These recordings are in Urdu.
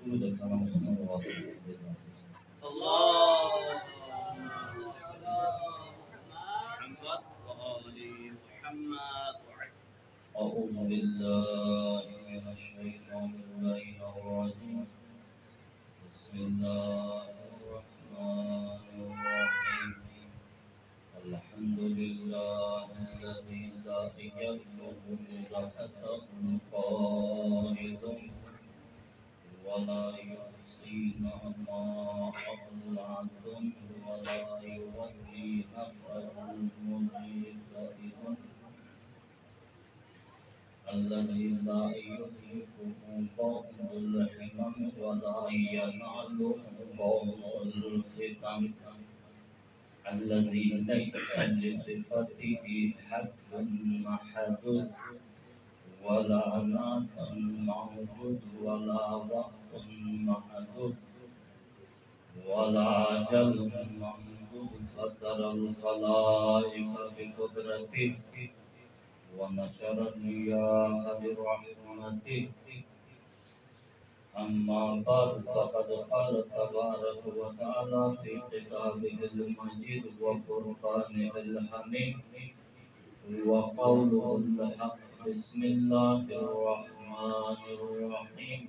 درود کلام خدا و اللهم صل على محمد وآل محمد. أعوذ بالله من الشيطان اللعين الرجيم. بسم الله الرحمن الرحيم. الحمد لله الذي لا يبلغ مدحته قائد ولا يحصي نعماء عبد ولا يولي حقه المجيد الذي لا يدركه بعض الحمم ولا يناله بعض الفتن الذي ليس لصفته حد محدود ولا نات موجود ولا وقت محدود ولا أجل ممدود فطر الخلائق بقدرته ونشر الرياح برحمته. أما بعد فقد قال تبارك وتعالى في كتابه المجيد وفرقانه الحميد وقوله الحق. بسم الله الرحمن الرحيم.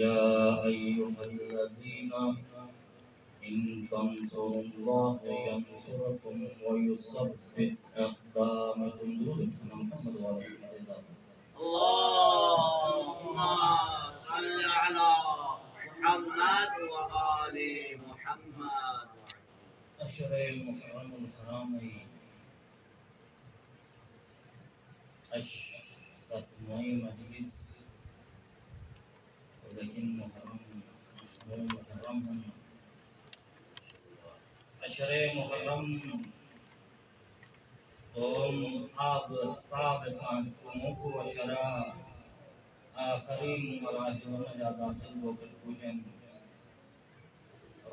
يا أيها الذين إن تنصروا الله ينصركم ويثبت أقدامكم. درود محمد وعلى آله. اللهم صل على محمد وآل محمد. أشهر محرم الحرامين ستمائي مجلس ولكن محرم مشهور محرم هم أشهر محرم قوم آب سانکموک و شرع آخرین مراحل مجا داخل ہو کر پوچھیں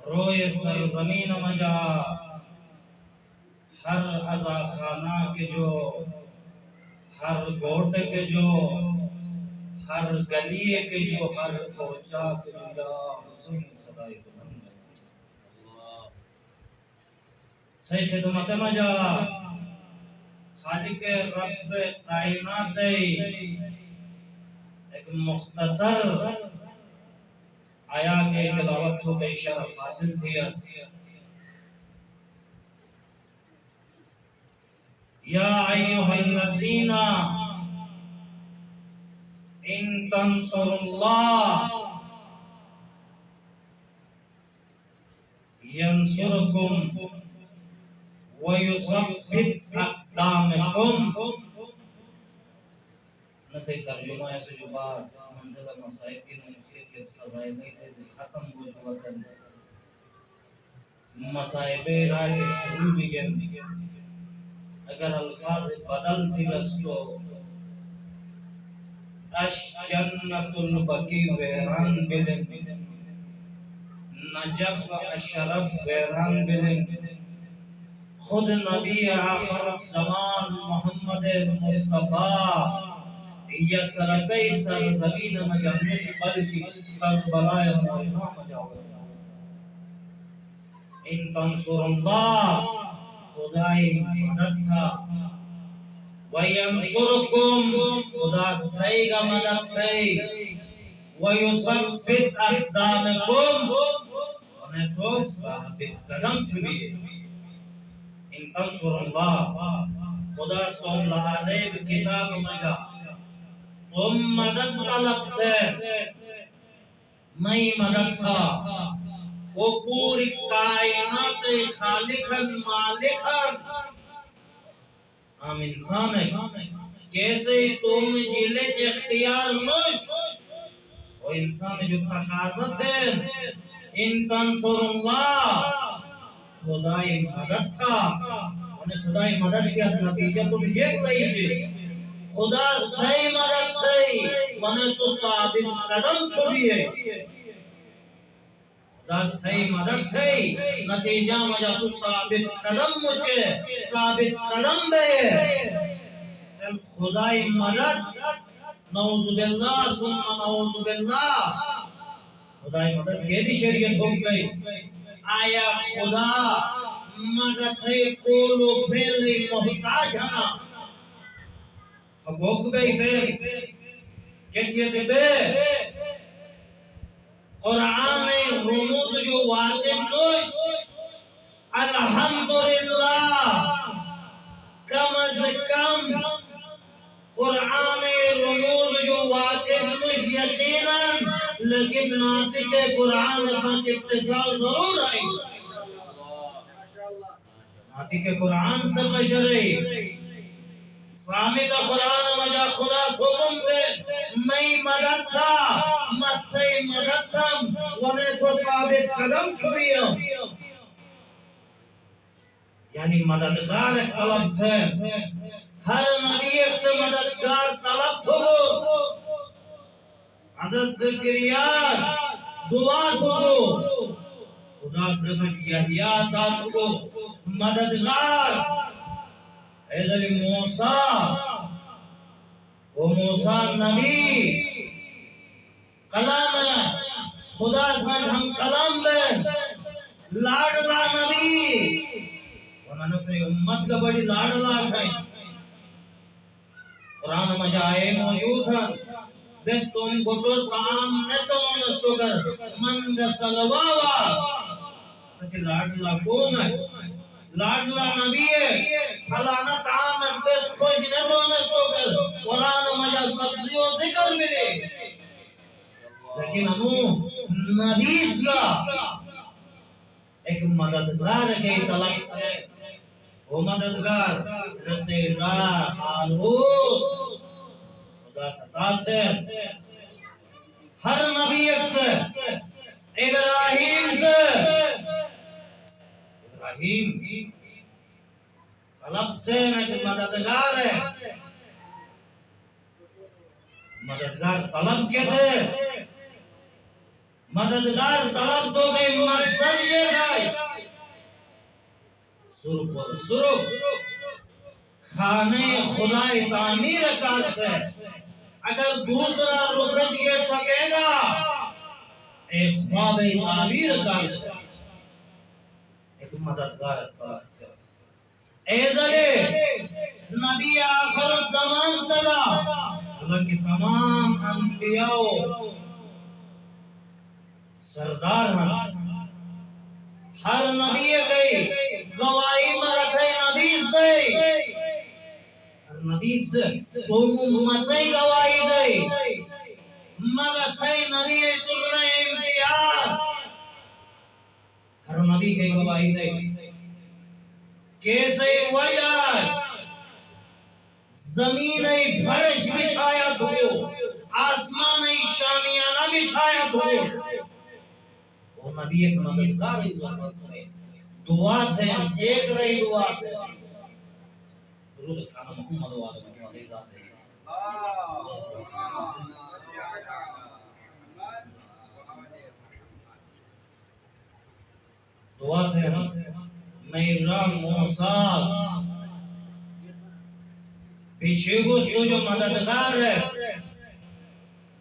روئے سرزمین مجا ہر عزا خانہ کے جو ہر گوٹ کے جو ہر گلیے کے جو ہر کوچا کے جو یا حسین صدای بلند صحیح خدمت مجا خالق رب کائنات ایک مختصر آیا کے تلاوت کو کئی شرف حاصل تھی یا ایوہ الذین ان تنصروا اللہ ینصرکم وَيُثَبِّتْ أَقْدَامَكُمْ. نسے ترجمہ ایسے جو بات منزلہ مصائب کی نمسیت کے فضائل ایسے ختم ہو چکا کر مصائب راہ کے شروع بھی گئے. اگر الفاظ بدل تھی رسلو اش جنت البقی ویران بلن نجف اشرف ویران بلن خود نبی آخر زمان محمد مصطفیٰ یہ سرکی سرزمین مجمش بلکی کربلائے مولا مجاور. ان تنصر اللہ خدای مدد تھا وینصرکم خدا صحیح کا مدد تھی ویثبت اقدامکم انہیں تو ثابت قدم چھوئے. ان تنصر اللہ خدا صلی اللہ علیہ کتاب مجا تم مدد طلب سے میں مدد تھا وہ پوری کائنات خالقاً مالکاً ہم انسان ہیں کیسے تم جلے چے اختیار مش وہ انسان جو تقاضت ہے. ان تنصر اللہ خدای مدد تھا انہیں خدای مدد کیا نتیجہ تو دیکھ لیجئے خدا صحیح مدد تھی انہیں تو ثابت قدم چھوڑی ہے. دست تھئی مدد تھئی نتیجہ مجا تو ثابت قدم مجھے ثابت قدم بے تل خدای مدد نعوذ باللہ ثم نعوذ باللہ خدای مدد کے دی شریعت ہو گئی آیا خدا مدد ہے کولو پھیلی محتاج ہنا حقوق بے تھے کہتیت بے قرآن رموز جو واجب نوش الحمدللہ کم از کم قرآن رموز جو واجب نوش یقیناً لیکن ناطق قرآن اسان کے اتصال ضرور آئی ناطق قرآن سے بشرئی سامی کا قرآن مجا خدا حکم دے میں مدد تھا مت سے مدد تھا ونے تو ثابت قدم چھوڑیا یعنی مددگار طلب تھے ہر نبی سے مددگار طلب تھو حضرت ذکریات دعا تھو خدا صرف یحییٰ تا تھو مددگار ایزل موسیٰ وہ موسیٰ نبی کلام ہے خدا ساتھ ہم کلام بے لاڈلا نبی انہوں سے امت کا بڑی لاڈلا ہے قرآن مجائے موجود ہے بس تم کو تو تعام نسو کر من کا سلواوا تاکہ لاڈلا قوم ہے لاڈلا نبی ہے فلانا تعام بس خوش نسو کر قرآن مجا سبزیوں ذکر ملے لیکن انہوں نبیس کا ایک مددگار کے طلب ہے وہ مددگار رسے راہ حالوت خدا ستات ہے ہر نبی سے ابراہیم سے ابراہیم طلب سے ایک مددگار ہے مددگار طلب کے تھے مددگار طلب تو گئی مقصد یہ گئی سرخ اور سرخ خانے خدای تعمیر کرتے اگر دوسرا رکھت یہ ٹھکے گا ایک خواب تعمیر کرتے ایک مددگار کرتے ایزلے نبی آخر الزمان صدا اللہ کی تمام انبیاء سردار ہیں ہر نبی گئی گواہی مگت ہے نبیز دے ہر نبیز تو امتی گواہی دے مگت ہے نبی تلنے امتیاز ہر نبی کی گواہی دے کیسے وجہ زمین فرش بچھایا تو آسمان شامیانہ بچھایا تو وہ نبی ایک مددگار ہی ضرورت ہے دعا تھے ایک رہی دعا تھے درود کھانا محمد و آدم علیہ ذات ہے دعا تھے میرا موسیٰ پیچھے گوش تو جو مددگار ہے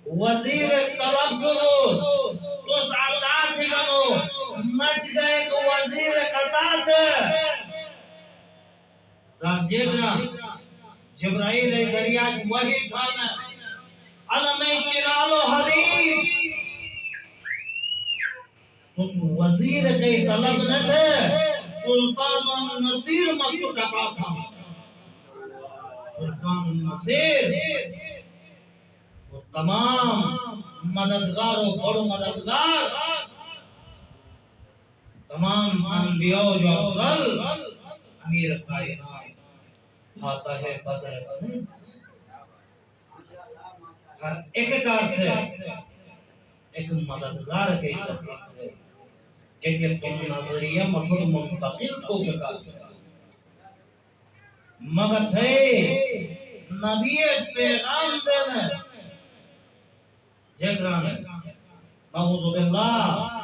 وزیر طلب جو تو ساتھ ہی گنو مٹ گئے کو وزیر قطعات داس جیدرا جبرائیل ذریعہ وحی تھانا علم چلالو حبیب اس وزیر کے طلب نہ تھے سلطان النصیر مکتو ٹکا تھا سلطان النصیر وہ تمام مددگاروں بڑو مددگار تمام انبیاء جو افضل امیر کائنات آتا ہے بدر بنے ہر ایک کار سے ایک مددگار کے ساتھ ہے کہ تم نظریہ مطلب منتقل ہو کے کار مگر تھے نبی پیغام دینے جگران نعوذ باللہ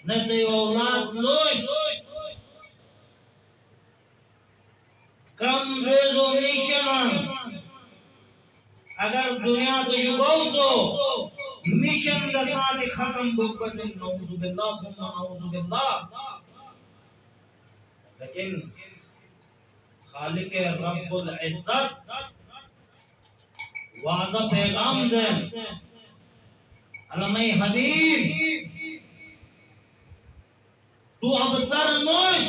نسي اولاد نوش کم دیزو میشنن اگر دنیا تو گو تو میشن کا ساتھ ختم بکت نعوذ باللہ ثم نعوذ باللہ لیکن خالق رب العزت واضح پیغام دیں علمِ حبیب تو ابتر نوش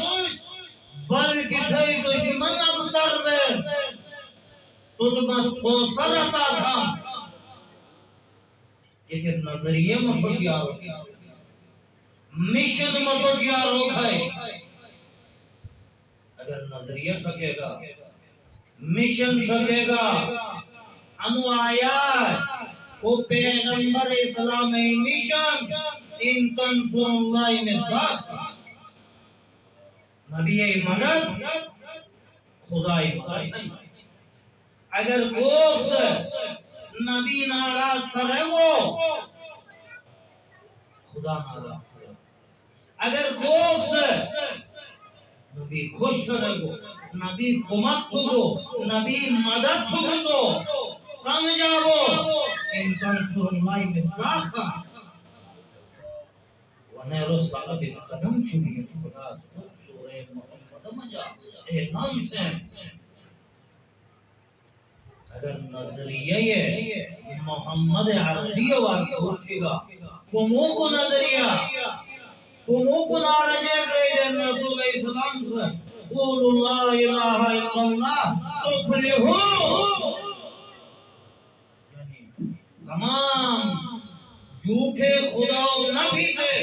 بلکہ تھئی دشمن ابتر میں تجھ بس کوسر عطا تھا یہ نظریے مطلب کیا روکا مشن مطلب کیا روکا ہے اگر نظریہ سکے گا مشن سکے گا انو آیات کو پیغمبر اسلام مشن ان تنصر اللہ مصباح نبی مدد خدای مدد اگر کوس نبی ناراض کرے گو خدا ناراض کرے اگر کوس نبی خوش کرے گو نبی کمک گو نبی مدد گو سمجھاو ان تنصر اللہ مصباح ونیر الصحابت قدم چلی خدا سورہ محمد مجا اعلان سے اگر نظریہ محمد عربی واقع اٹھے گا کمو کو نظریہ کمو کو نارجے گریدن رسول اسلام سے قول لا الہ الا اللہ تفلحو یعنی تمام جھوٹے خدا و نبی تھے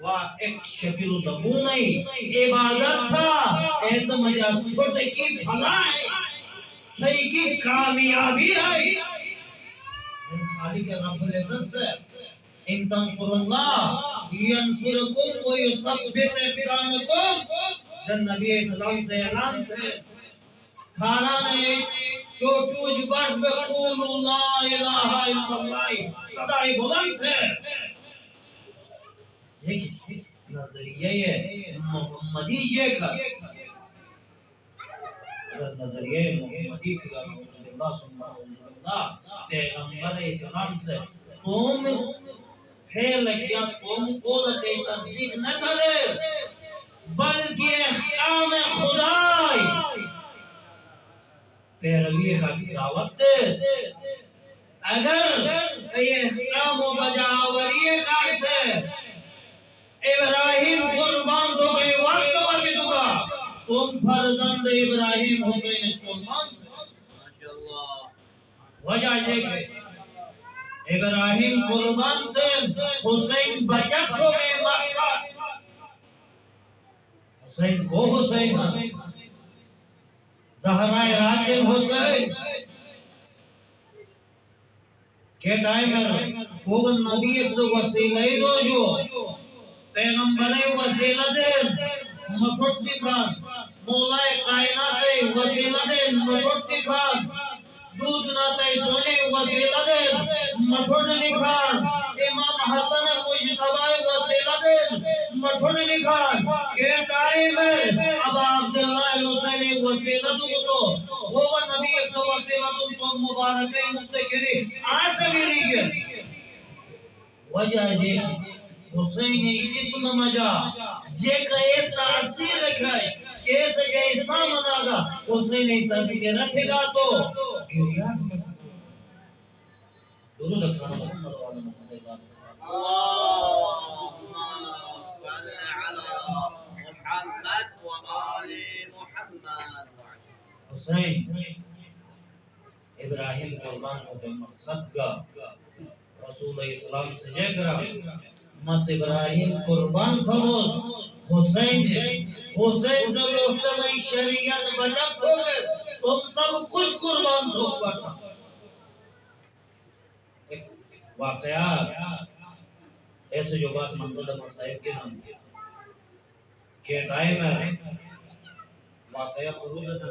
وہ ایک شکل نمونی عبادت تھا ایسا مجھا چھوٹے کی بھلائی صحیح کی کامیابی ہے ان خالق رب العزت سے ان تنصر اللہ ینصرکم و یثبت اقدامکم جن نبی اسلام سے اعلان تھے کھانا نے چوٹوج برس بقول لا الہ الا اللہ صدای بلند تھے نظریہ محمدی یہ کر اگر نظریہ محمدی تھی نعوذ باللہ ثم نعوذ باللہ پیغمبر اسلام سے تم پھیل کیا تم قولت تصدیق نہ کرے بلکہ احکام خدای پیروی کا دعوت دے اگر یہ احکام و بجاوری کرتے ابراہیم قربان تو گئے وقت وقت دکا تم فرزند ابراہیم حسین قربان وجہ یہ کہ ابراہیم قربان تھے حسین بچت ہو گئے مقصد حسین کو حسین زہرہ راکب حسین کہ ٹائم ہے کوگل نبی سے وسیلہ دو جو پیغمبر وسیلہ دے مطلب دکھان مولا کائنات وسیلہ دے مطلب دکھان دودھ ناتے سونے وسیلہ دے مطلب دکھان امام حسن مجتبہ وسیلہ دے مطلب دکھان کہ ٹائم ہے اب عبداللہ حسین وسیلہ دو وہ نبی سے وسیلہ دو مبارک مستقری آسا بھی ریگے وجہ دیکھ حسین اسم مجا یہ کہے تاثیر رکھائے کیسے کہ اسام مناگا حسین تاثیر رکھے گا تو گریات میں دونوں لکھانا محمد والا محمد اللهم صل على محمد وآل محمد حسین ابراہیم قربان ہوتے مقصد کا رسول اسلام سے جے کرا مس ابراہیم قربان کھوس حسین حسین سے لوٹے میں شریعت بچت ہو گئے تم سب کچھ قربان ہو پڑا واقعات ایسے جو بات منزل مصائب کے نام کہ ٹائم ہے واقعہ قرولت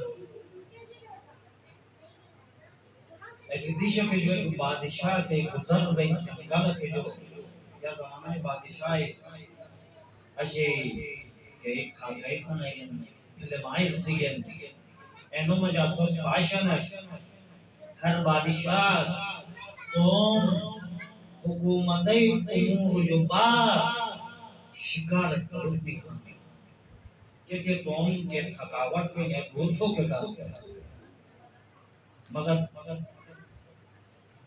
ایک دیشہ کے جو ایک بادشاہ کے گزر بین جنگل کے جو یا زمانہ بادشاہ اچھے کہ ایک کھا گئی سنائیں فلم آئیس تھیگن اینو مجا سوچ باشن ہے ہر بادشاہ قوم حکومتی امور جو بات شکار کرو دیکھا کہ قوم کے تھکاوٹ میں ایک گھوٹوں کے کام کرتا مگر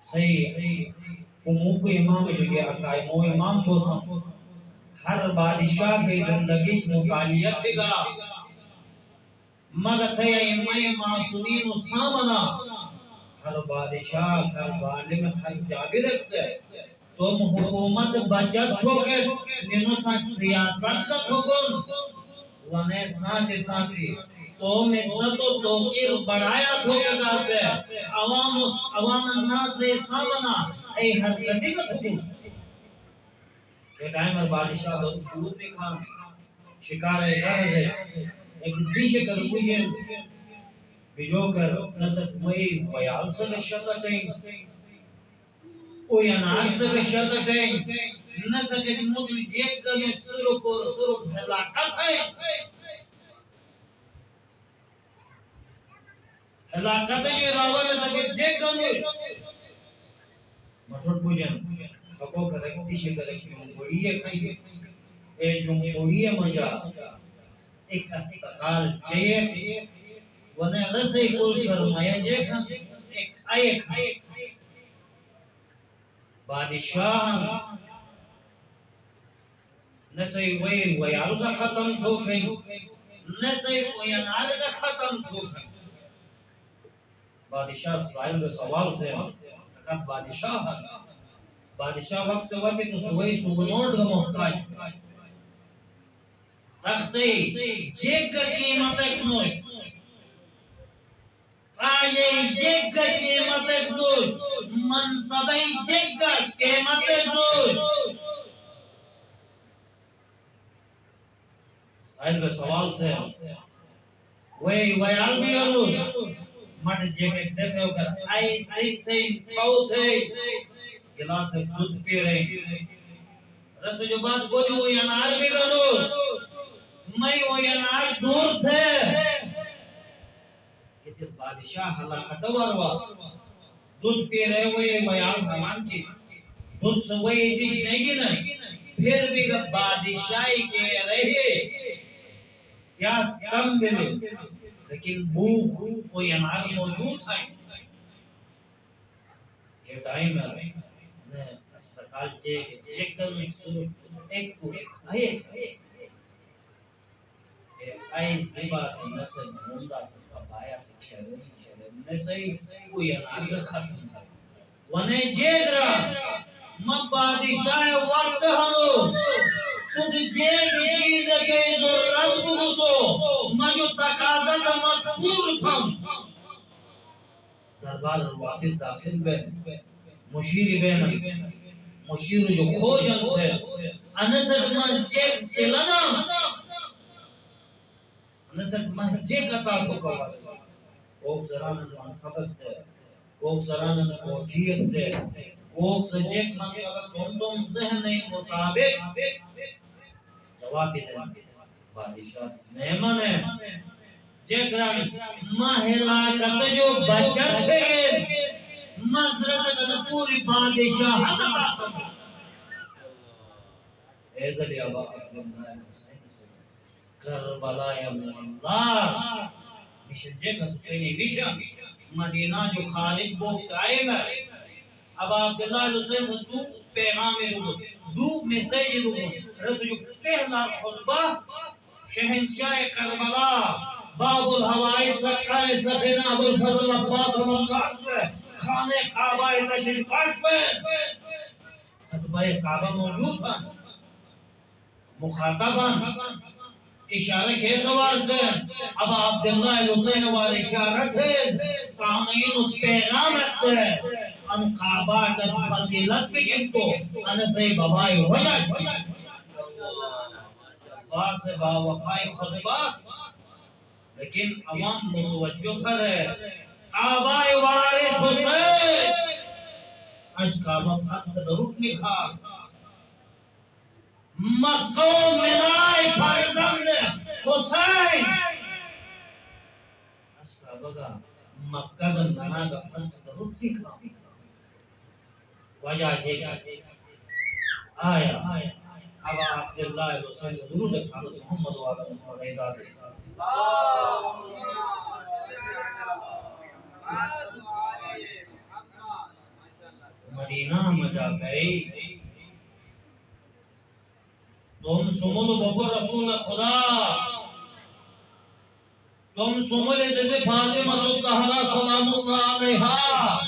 صحیح امور کو امام جو گیا قائم و امام کو سن ہر بادشاہ کی زندگی مطالیت گا مگر تھے امام معصومین و سامنا ہر بادشاہ ہر ظالم ہر جابر سے تم حکومت بچت ہو گئے نینو ساتھ سیاست کا حکم ونے ساتھی تم عزت و توقیر بڑھایا ہو گئے عوام الناس سے سامنا اے حرکتی کا حکم کہ ٹائم ہر بادشاہ بہت شروع میں کھا شکار غرض ہے ایک دیشے کر خوشن بجو کر نسک مئی ویال سک شکتیں کوئی انار سک شکتیں نسک مدل ایک کر میں سرک اور سرک ہلاکت ہے ہلاکت ہے جو راوہ نسک جیک کر میں مطلب بجن سکو کرے دیشے کرے جمہوریہ کھائیں اے جمہوریہ مجا ایک اسپتال چاہیے ونے رسے کل سرمایہ جے کھاں ایک آئے کھاں بادشاہ نسے ویال کا ختم تھو کھیں نسے وینال کا ختم تھو کھیں بادشاہ سائل کا سوال تھے تکت بادشاہ وقت تو سوئی سوگنوٹ کا محتاج تختی جیگ کر قیمت ایک نوش آئے جیگ کر قیمت ایک نوش منصبی جیگ کر قیمت ایک نوش سائل پہ سوال تھے ویال بھی اروس مٹ جیگ ایک دیتے ہو کر آئی جیگ تھے چھو تھے گلاس دودھ پی رہے رسو جو بات بولی وہ ینار بھی اروس میں وہ ینار دور تھے کہ بادشاہ ہلاکت وروا دودھ پی رہے ہوئے ویال حمان کی دودھ سے وہی دیش نہیں گنا پھر بھی بادشاہی کے رہے پیاس کم ملے لیکن بھوک کوئی انار موجود ہے کہ ٹائم ہے اسپتال چیک کر میں ایک کو آئی زبا نسل موندہ پایا کھیرے نسل کوئی انار کا ختم ونے جیگ رہا بادشاہ وقت ہنو تجھ جیگ چیز کے ضرورت کو تو مجھو تقاضت مذکور تھم دربار واپس داخل بین مشیر بین مشیر جو خوجن تھے انسر مسجد سے لنا انسر مسجد عطا کو کہا کوک سرانہ جو سبق تھے کوک سرانہ کو جیت تھے کوک سجیک منصبت تم ذہن مطابق جواب دیں بادشاہ نعمن ہے جگران محلاکت جو بچت ہے مزرزت پوری بادشاہ حضرت ایزلی آبا عبداللہ حسین سے کربلا یا مولا مشن جگہ حسینی مشن مدینہ جو خارج بوقت آئے ہے اب عبداللہ حسین سے تو پیغام رو دو میسیج رو رسول جو پہلا خطبہ شہنشاہ کربلا باب الہوائی سکھائے سفینہ ابو الفضل عباس رمضان سے خانے کعبہ تشریف پاش پہ خطبہ کعبہ موجود تھا مخاطباً اشارہ کے سوال تھے اب عبداللہ حسین وال اشارہ تھے سامعین پیغام اکتے ہیں ان کعبہ کس فضیلت بھی ان کو انسے ببائی وجہ باس با وفائی خطبہ لیکن عوام متوجہ کر رہے کعبہ وارث حسین اس کعبہ خط درود لکھا مکہ و مدینہ فرزند حسین اسکا بگا مکہ گن بنا گا فرز درود بھی کھا وجہ جے آیا ابا عبداللہ حسین سے درود کھا محمد و آل محمد عزاد مدینہ مجا گئی تم سمول بابا رسول خدا تم سمول جیسے فاطمہ الزہرا سلام اللہ علیہا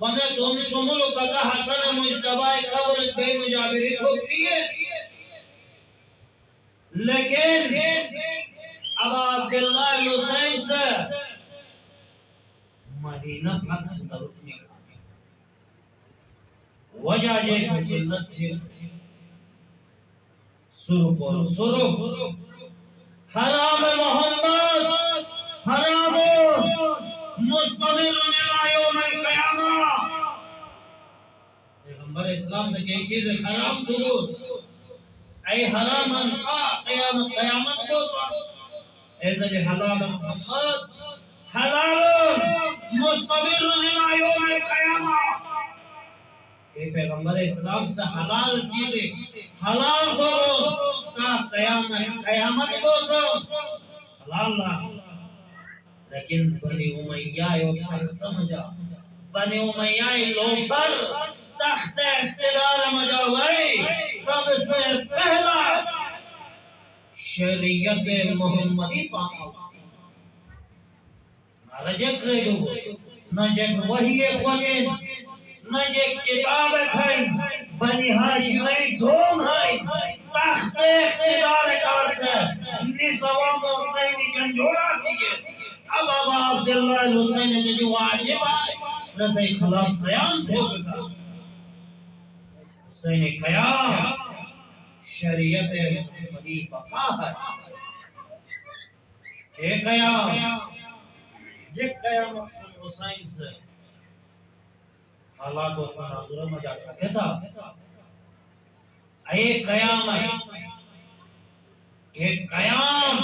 ونے تم سمول کتا حسن مجتبہ قبر بے مجابری ٹھوکتی ہے لیکن ابا عبداللہ حسین سے مدینہ پھر سے درود نہیں کھانے وجہ یہ خجلت سے سرف حرام محمد حرام مستمر الى یوم القیامہ پیغمبر اسلام سے کئی چیزیں حرام درود اے حرام انقا قیامت کو اے ذلی حلال محمد حلال مستمر الى یوم القیامہ کہ پیغمبر اسلام سے حلال چیزیں حلال کرو تا قیامت کو حلال نہ لیکن بنی امیہ تخت مجا بنی امیہ لوپر تخت اقتدار مجا وئی سب سے پہلا شریعت محمدی پاک نہ رجک رہے گو نہ جگ وحی قدیم نہ یہ کتاب ہے بنی ہاشمی دھوم ہے تخت اقتدار کارت نظام حسینی جنجورا کیے اب ابا عبداللہ حسین نے جو واجب ہے رضی خلاف قیام ہوگا حسین قیام شریعت محمدی بقا ہے کہ قیام یہ قیام حسین سے حالات و تناظر میں جا سکے تھا اے قیام ہے کہ قیام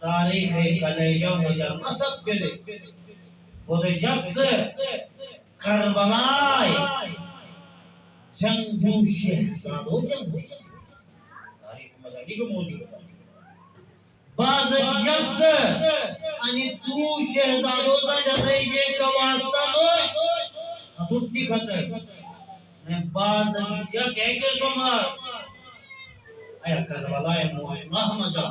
تاریخ کلیجہ مجر نصب بلے خود جس کربلائی جنگو شہزادو جنگو تاریخ مجھلی کو موجود ہے بعض جس انہی دو شہزادو سے جیسے یہ کواسطہ نوش حدود نہیں خطر میں بعض یا کہہ کے سمجھ اے کربلائے موحمہ مجا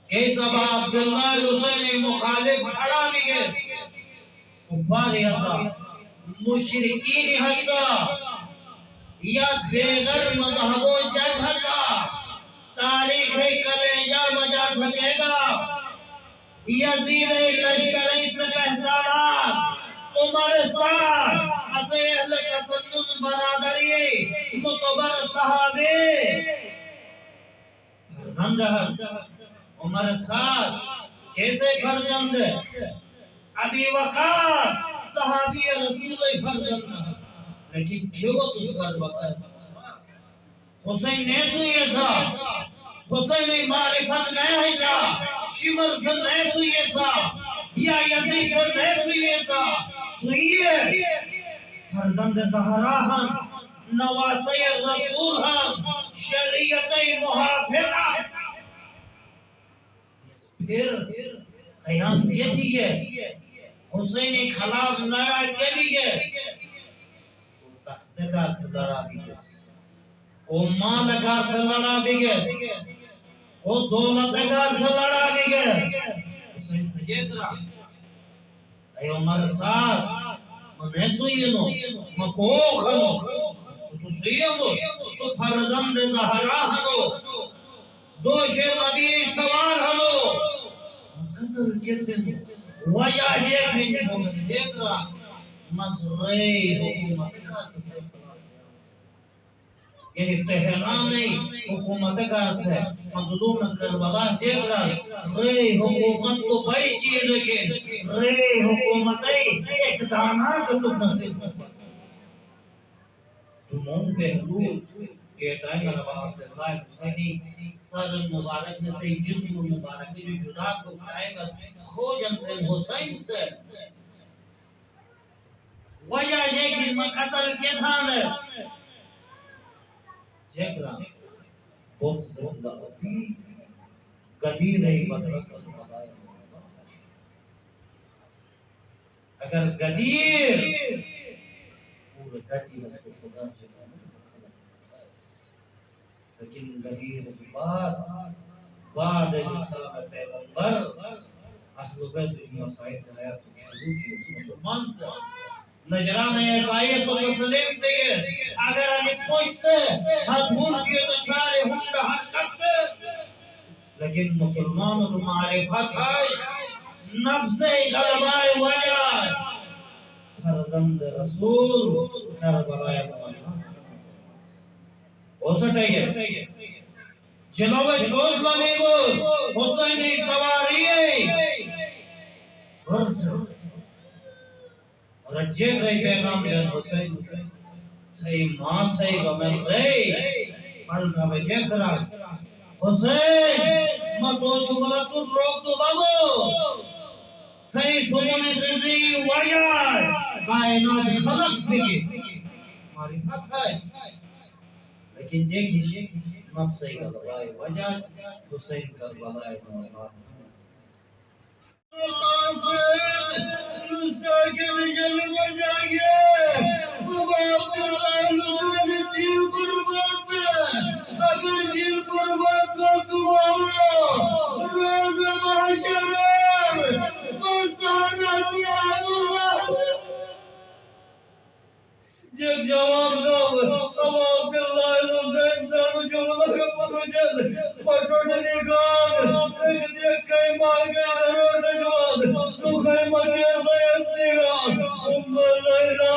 کیس ابا عبداللہ حسین مخالف کھڑا بھی گئے کفار حسا مشرکین حسا یا دیگر مذہب و جگ حسا تاریخ کلیجہ مجا ٹھکے گا یزید لشکر سے پہسارات عمر سار اسے اہل تسنن برادری متبر صحابی فرزند عمر سار کیسے فرزند ابی وقار صحابی رسول فرزند لیکن کیوت اس پر وقت حسین نیسو یہ سا حسین معرفت نہیں ہے سا شمر سے نیسو یہ سا یا یزید سے نیسو یہ سا سوئیے فرزند زہرا ہن نواسی رسول ہن شریعت محافظہ پھر قیام کے دیئے حسین خلاف لڑا کے لیے وہ تخت کا لڑا بھی گئے کو مال کا لڑا بھی گئے کو دولت کا لڑا بھی گئے حسین سجید رہا اے عمر صاحب میں سوئینو مکوخنو تو سوئینو تو فرزند زہرا ہنو دوش نبی سوار ہنو قدر کتنے وجہ یہ کہ دیکھ رہا مصری حکومت کا یعنی تہران نہیں حکومت کا ارتھ ہے مظلوم کربلا دیکھ رہا رے حکومت تو بڑی چیز ہے کہ رے حکومت ایک دانا کا تو نصیب تمہوں پہلو کہ ٹائم ربا عبداللہ حسینی سر مبارک نے سے جسم مبارک جو جدا کو ٹائم کھو جنتے حسین سے وجہ یہ کہ میں قتل کے تھا جگرا بہت زندہ ابھی قدیر رہی بدرت اگر قدیر پورے ڈٹی ہے اس کو خدا سے لیکن قدیر کی بعد رسالت پیغمبر اہل بیت کی مسائل حیات شروع کی اس مسلمان سے نجران عیسائیت و مسلم دیئے اگر انہیں پوچھتے ہاتھ ملکی تو چارے ہوں گا حرکت لیکن مسلمان و معرفت ہے نفس غلبہ وجہ فرزند رسول کربلائے مولا ہو سکتا ہے جنوب چھوٹ لمیگو حسینی سواری ہر سے اور جیب رہی پیغام جن حسین تھئی ماں تھئی گمن رہی پلنا بجے کرا حسین مسوچ ملتو روک تو بابو تھئی سمون زندگی وجہ کائنات خلق بھی ہماری بات ہے لیکن دیکھیں نفس غلبہ وجہ حسین کربلائے مولا مستقل جل بجائے باب اللہ جیل قربات اگر جیل قربات تو تمہارا روز محشر مستانا سیاب اللہ جگ جواب دو اب عبداللہ حسین سانو جملہ کا پروجل پٹوٹنی گان ایک دیکھ کئی مار کے دروٹ جواد تو خیمہ کے سیدتی گان ام لیلہ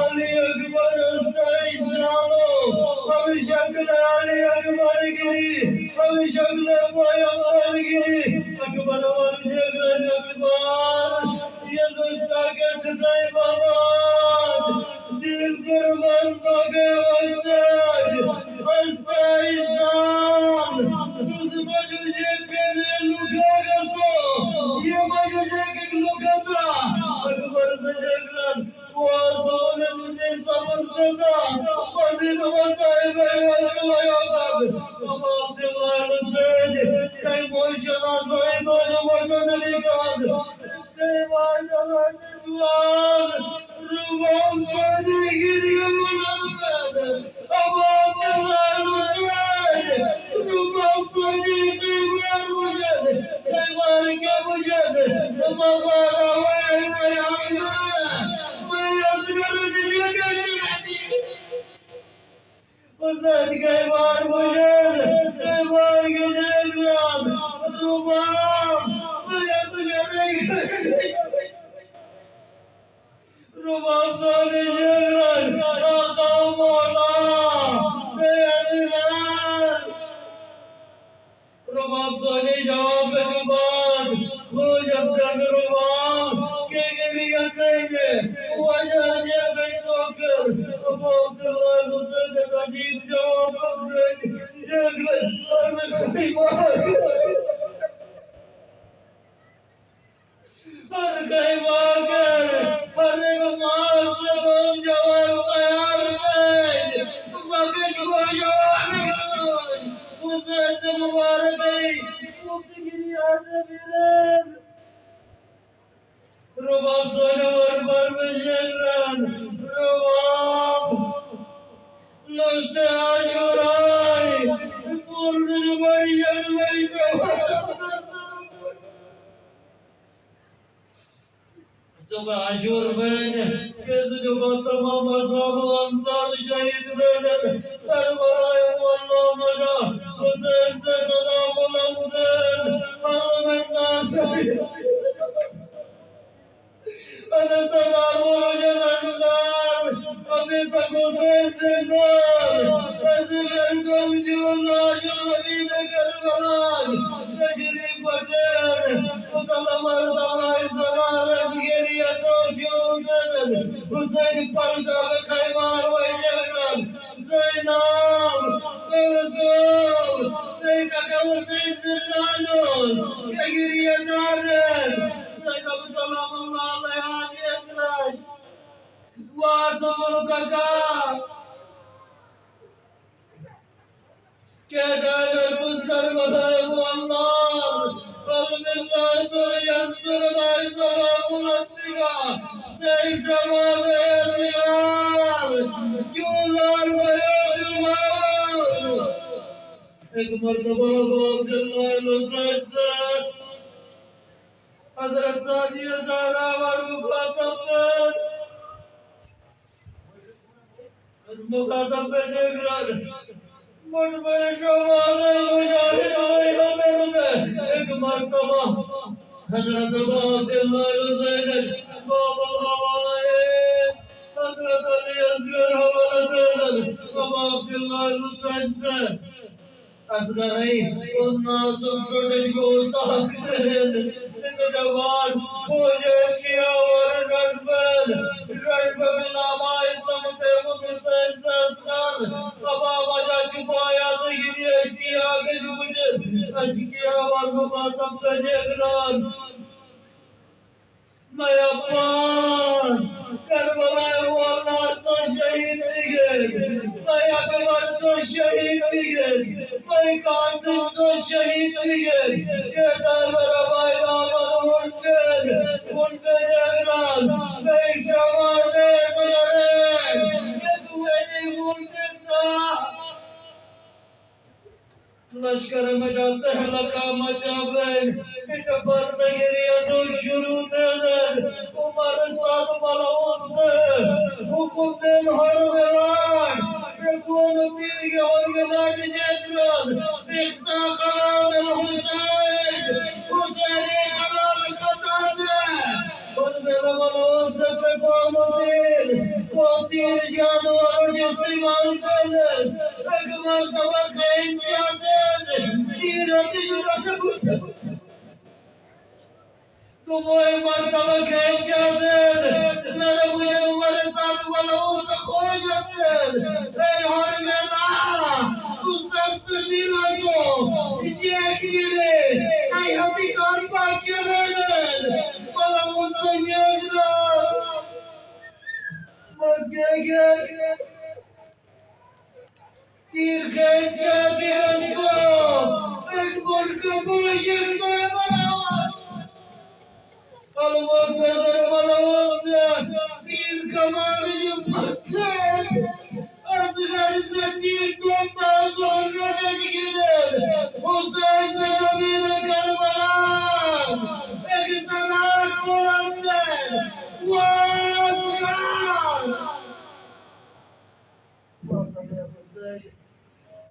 علی اکبر استائی شانو ہم شکل علی اکبر گری ہم شکل پیغمبر گری اکبر ورجل اکبر یہ دوستا کے ٹھتائی بابا جیل قربان تو گئے وقتاج استائی سان دوس مجھے کنے لکھا گسو یہ مجھے کہ لکھا تھا اکبر سے جگرن واسون سے صبر کرتا مزید مسائب وقت ویوقت اب عبداللہ حسین کئی موشن آسائی تو جو مجھے نلیکاد کئی ماجرہ جوان روام سوڑی گری ملد اب عبداللہ حسین روام سوڑی قیمار مجد قیمار کے مجد مبارا وین ویانا میں اصغر جیگا کرتی حسین قیمار مجد قیمار کے جیگران روام میں اصغر کرتی رباب سونے جگران آقا مولا سیدنان رباب سونے جواب کے بعد خوش ابتن رباب کے گریت دیں وجہ جگہ توکر اب عبداللہ حسین عجیب جواب دیں جگران ہر خیمہ ہر خیمہ کر ہر ایک مال سے تم جواب تیار دیں مگش کو جواب دیں حسین سے مبارک ہے مکت گری آنے بیرین رباب سونے وربر میں شکران رباب لشت آشور آئی پورن جمعی جنوی شوار صبح عاشور بین کیسے جو تمام اصحاب و انصار شہید بین کربلائے واللہ مجا حسین سے صدا بلندن عالم الناس انا صدا مجھے نزدار ابھی تک حسین زندان ایسے گردم جوزا جو زمین کربلائی تشریف بٹیر مطلع مردم ایسرار ازگیری اتو جودن حسین پلکا بخیمار و جگران زین نام برسول زيك كوسين زلانون كيري دارن زيك بسلام الله عليه أكراش واسمرك كذا تذكر مذهب والنار بل بالله ينصر العزراء الاتقاء زي شمال الزيار جولار ويود الموت اكبر دباب عبد الله المسجد حضرت سادی زهرا والمخاطب بجگران مرمى شمال المجاهد ويهمرد ایک مرتبہ حضرت عبد الله الزينب باب الهوائي حضرت علی اصغر حوالت باب عبد الله المسجد اصغري والناس شدد کو ساکتن جوان پوجش کیا ورجب بلا مائی سمتے مدرسین سے اصغر بابا وجہ چھپایا دگری اشکیا گج مجھے اشکیا والمخاطب تجگران میں اپان کربلا والنار تو شہید دیگر میں اکبر تو شہید دیگر میں قاسم تو شہید دیگر کہ ڈائیور ابائی دامت انتے جگران میں شواز ازغرین کہ دوئے انتے لشکر مجا تہلکا مجا بین اٹ پر تگریہ تو شروع دینن عمر ساتھ ملعون سے حکم دین ہر ملان شکون تیر کے ہر ملان جیتران دکھتا خلال الحسین حسین خلال خطا دے ان میرا ملعون سے شکون تیر کو تیر جانور استعمال دینن ایک مرتبہ خین چاہتے تم وہی مرتبہ کھینچا دین میرے مجھے عمر ساتھ ملعون سے کھوئے جاتے اے ہر میلا تو سخت دل ازو جیک گرے ای ہتی کار پاکی بینن ملعون سے یک را بس گئے تیر کھینچا دیرش کو ایک مرک بوشک سے ملعون المنتظر